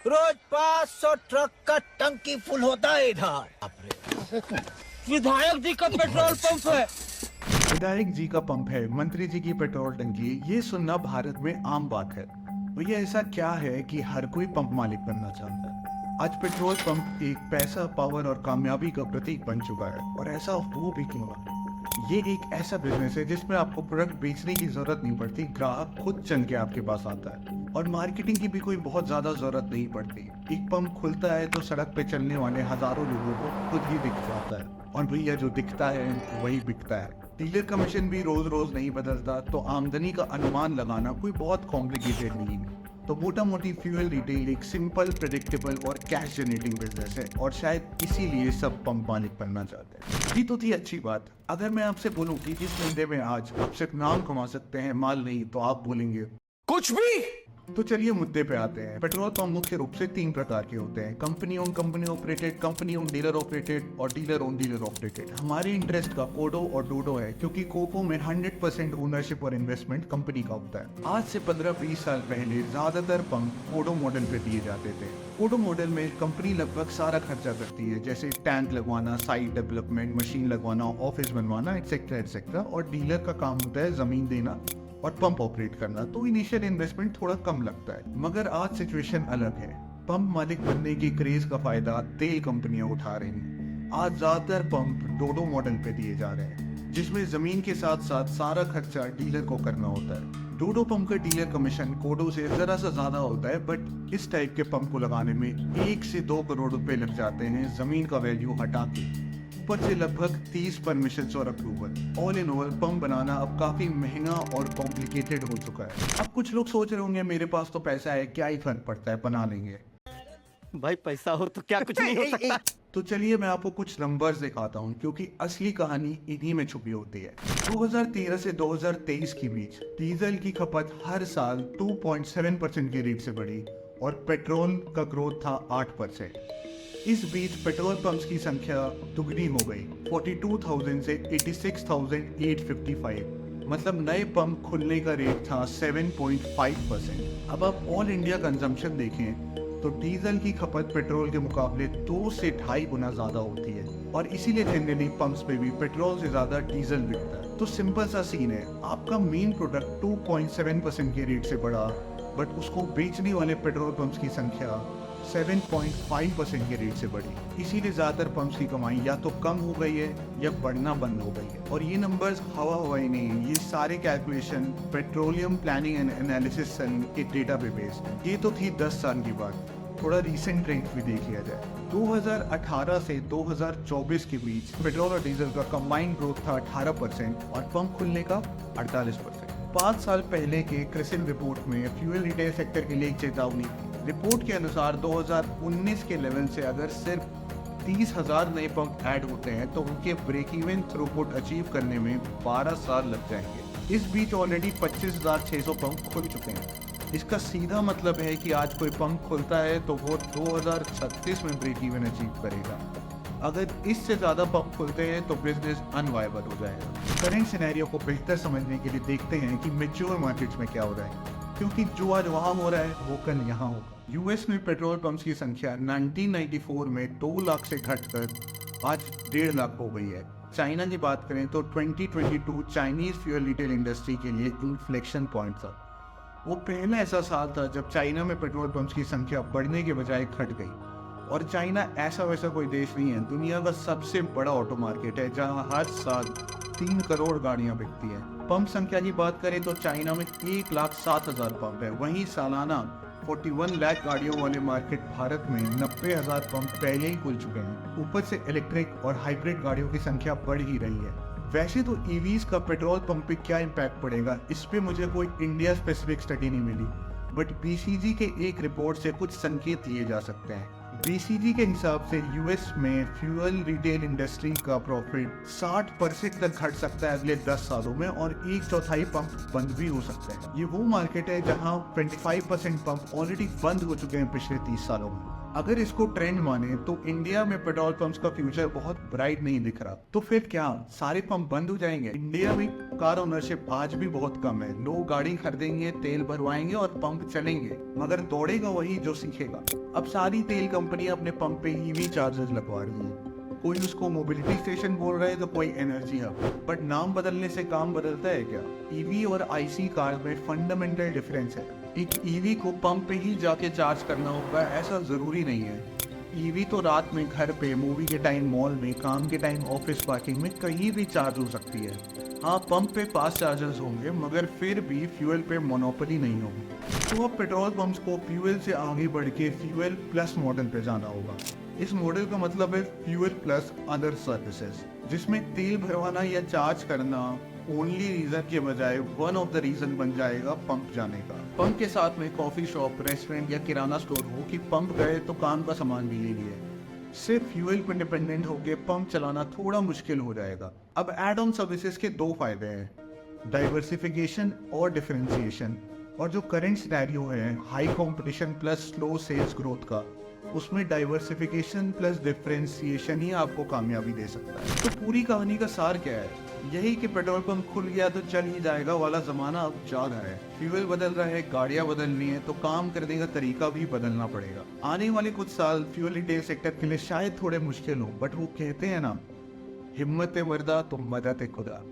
रोज 500 truck का टंकी full होता है इधर। विधायक जी का पेट्रोल पंप है। विधायक जी का पंप है, मंत्री जी की पेट्रोल टंकी, ये सुनना भारत में आम बात है। भैया ऐसा क्या है कि हर कोई पंप मालिक बनना चाहता है। आज पेट्रोल पंप एक पैसा, पावर और कामयाबी का प्रतीक बन चुका है। और ऐसा हो भी क्यों ना? ये एक ऐसा बिजनेस है जिसमें आपको प्रोडक्ट बेचने की जरूरत नहीं पड़ती, ग्राहक खुद चल के आपके पास आता है और मार्केटिंग की भी कोई बहुत ज्यादा जरूरत नहीं पड़ती। एक पंप खुलता है तो सड़क पे चलने वाले हजारों लोगों को खुद ही दिख जाता है और भैया जो दिखता है वही बिकता है। डीलर कमीशन भी रोज रोज नहीं बदलता, तो आमदनी का अनुमान लगाना कोई बहुत कॉम्प्लिकेटेड नहीं है। तो मोटा मोटी फ्यूल रिटेल एक सिंपल, प्रेडिक्टेबल और कैश जनरेटिंग बिजनेस है और शायद इसीलिए सब पंप मालिक बनना चाहते हैं। ये तो थी अच्छी बात। अगर मैं आपसे बोलूं कि जिस धंधे में आज आप सिर्फ नाम कमा सकते हैं, माल नहीं, तो आप बोलेंगे कुछ भी। तो चलिए मुद्दे पे आते हैं। पेट्रोल पंप मुख्य रूप से 3 प्रकार के होते हैं: company own company operated, company own dealer operated और डीलर ओन डीलर ऑपरेटेड। हमारे इंटरेस्ट का कोडो और डोडो है, क्योंकि कोको में 100% ओनरशिप और इन्वेस्टमेंट कंपनी का होता है। आज से 15-20 साल पहले ज्यादातर पंप कोडो मॉडल पे दिए जाते थे। कोडो मॉडल में कंपनी लगभग सारा खर्चा करती है, जैसे टैंक लगवाना, साइट डेवलपमेंट, मशीन लगवाना, ऑफिस बनवाना, एक्सेट्रा एक्सेट्रा। और डीलर का काम होता है जमीन देना और पंप ऑपरेट करना, तो इनिशियल इन्वेस्टमेंट थोड़ा कम लगता है। मगर आज सिचुएशन अलग है। पंप मालिक बनने की क्रेज का फायदा तेल कंपनियां उठा रही हैं। आज ज्यादातर पंप डोडो मॉडल पे दिए जा रहे हैं, जिसमें जमीन के साथ साथ सारा खर्चा डीलर को करना होता है। डोडो पंप का डीलर कमीशन कोडो से जरा सा ज्यादा होता है, बट इस टाइप के पंप को लगाने में 1 से 2 करोड़ रुपए लग जाते हैं, जमीन का वैल्यू हटा के। ऊपर से लगभग 30 परमिशंस और approval. All in all pump बनाना अब काफी महंगा और कॉम्प्लिकेटेड हो चुका है। अब कुछ लोग सोच रहे होंगे मेरे पास तो पैसा है, क्या ही फर्क पड़ता है, बना लेंगे। भाई पैसा हो तो क्या कुछ नहीं हो सकता। तो चलिए मैं आपको कुछ नंबर्स दिखाता हूँ, क्योंकि असली कहानी इन्हीं में छुपी होती है। 2013 से 2023 के बीच डीजल की खपत हर साल 2.7% की रेट से बढ़ी और पेट्रोल का ग्रोथ था 8%। इस बीच पेट्रोल पंप्स की संख्या दुगनी हो गई, 42,000 से 86,855। मतलब नए पंप खुलने का रेट था 7.5%। अब आप ऑल इंडिया कंजम्पशन देखें तो डीजल की खपत पेट्रोल के मुकाबले 2 से 2.5 गुना ज्यादा होती है और इसीलिए जनरली पंप्स पे भी पेट्रोल से ज्यादा डीजल बिकता है। तो सिंपल सा सीन है, आपका मेन प्रोडक्ट 2.7% के रेट से बढ़ा, बट उसको बेचने वाले पेट्रोल पंप्स की संख्या 7.5% के रेट से बढ़ी। इसीलिए ज्यादातर पंप्स की कमाई या तो कम हो गई है या बढ़ना बंद हो गई है। और ये नंबर्स हवा ही नहीं है, ये सारे calculation petroleum planning and analysis cell के डेटा पे बेस्ड। ये तो थी 10 साल की बात। थोड़ा रीसेंट ट्रेंड भी देख लिया जाए। 2018 से 2024 के बीच पेट्रोल और डीजल का कंबाइंड ग्रोथ था 18% और पंप खुलने का 48%। 5 साल पहले के क्रिसिल रिपोर्ट में फ्यूल रिटेल सेक्टर के लिए एक चेतावनी थी। रिपोर्ट के अनुसार 2019 के लेवल से अगर सिर्फ 30,000 नए पंप ऐड होते हैं तो उनके ब्रेक इवन थ्रूपुट अचीव करने में 12 साल लग जाएंगे। इस बीच ऑलरेडी 25,600 पंप खुल चुके हैं। इसका सीधा मतलब है कि आज कोई पंप खुलता है तो वो 2036 में ब्रेक इवन अचीव करेगा। अगर इससे ज्यादा पंप खुलते हैं तो बिजनेस अनवायबल हो जाएगा। करंट सिनेरियो को बेहतर समझने के लिए देखते हैं कि मैच्योर मार्केट्स में क्या हो रहा है, क्योंकि जो आज वहाँ हो रहा है वो कल यहाँ होगा। यूएस में पेट्रोल पंप्स की संख्या 1994 में 2 लाख से घटकर आज 1.5 लाख हो गई है। चाइना की बात करें तो 2022 चाइनीज फ्यूल रिटेल इंडस्ट्री के लिए इन्फ्लेक्शन पॉइंट था। वो पहला ऐसा साल था जब चाइना में पेट्रोल पंप्स की संख्या बढ़ने के बजाय घट गई। और चाइना ऐसा वैसा कोई देश नहीं है, दुनिया का सबसे बड़ा ऑटो मार्केट है, जहां हर साल 3 करोड़ गाड़ियां बिकती हैं। पंप संख्या की बात करें तो चाइना में 1,07,000 पंप है, वहीं सालाना 41 लाख गाड़ियों वाले मार्केट भारत में 90,000 पंप पहले ही खुल चुके हैं। ऊपर से इलेक्ट्रिक और हाइब्रिड गाड़ियों की संख्या बढ़ ही रही है। वैसे तो ईवीज का पेट्रोल पंप पे क्या इम्पैक्ट पड़ेगा, इस पे मुझे कोई इंडिया स्पेसिफिक स्टडी नहीं मिली, बट बीसीजी के एक रिपोर्ट से कुछ संकेत दिए जा सकते हैं। बीसीजी के हिसाब से यूएस में फ्यूल रिटेल इंडस्ट्री का प्रॉफिट 60% तक घट सकता है अगले 10 सालों में और 1/4 पंप बंद भी हो सकते हैं। ये वो मार्केट है जहां 25% पंप ऑलरेडी बंद हो चुके हैं पिछले 30 सालों में। अगर इसको ट्रेंड माने तो इंडिया में पेट्रोल पंप्स का फ्यूचर बहुत ब्राइट नहीं दिख रहा। तो फिर क्या सारे पंप बंद हो जाएंगे? इंडिया में कार ओनरशिप आज भी बहुत कम है। लोग गाड़ी खरीदेंगे, तेल भरवाएंगे और पंप चलेंगे, मगर दौड़ेगा वही जो सीखेगा। अब सारी तेल कंपनियां अपने पंप पे ईवी चार्जर्स लगवा रही हैं। कोई उसको मोबिलिटी स्टेशन बोल रहा है तो कोई एनर्जी हब, बट नाम बदलने से काम बदलता है क्या? ईवी और आईसी कार में फंडामेंटल डिफरेंस है। एक ईवी को पंप पे ही जाके चार्ज करना होगा ऐसा जरूरी नहीं है। ईवी तो रात में घर पे, मूवी के टाइम मॉल में, काम के टाइम ऑफिस पार्किंग में कहीं भी चार्ज हो सकती है। हाँ, पंप पे फास्ट चार्जर्स होंगे, मगर फिर भी फ्यूल पे मोनोपोली नहीं होगी। तो अब पेट्रोल पंप्स को फ्यूल से आगे बढ़ के फ्यूल प्लस मॉडल पे जाना होगा। इस मॉडल का मतलब है फ्यूल प्लस अदर सर्विसेज, जिसमें तेल भरवाना या चार्ज करना ओनली रीजन के बजाय वन ऑफ द रीजन बन जाएगा पंप जाने का। पंप के साथ में कॉफी शॉप, रेस्टोरेंट या किराना स्टोर हो कि पंप गए तो काम का सामान भी ले लिए। सिर्फ फ्यूल पर डिपेंडेंट होकर पंप चलाना थोड़ा मुश्किल हो जाएगा। अब एड ऑन सर्विसेज के दो फायदे हैं, डाइवर्सिफिकेशन और डिफरेंशिएशन। और जो करंट सिनेरियो है high competition plus slow sales growth का, उसमें डाइवर्सिफिकेशन प्लस डिफरेंशिएशन ही आपको कामयाबी दे सकता है। तो पूरी कहानी का सार क्या है? यही कि पेट्रोल पंप खुल गया तो चल ही जाएगा वाला जमाना अब जा रहा है। फ्यूल बदल रहा है, गाड़ियां बदलनी है, तो काम करने का तरीका भी बदलना पड़ेगा। आने वाले कुछ साल फ्यूल रिटेल सेक्टर के लिए शायद थोड़े मुश्किल हो, बट वो कहते हैं ना, हिम्मत मर्दा तो मदद खुदा।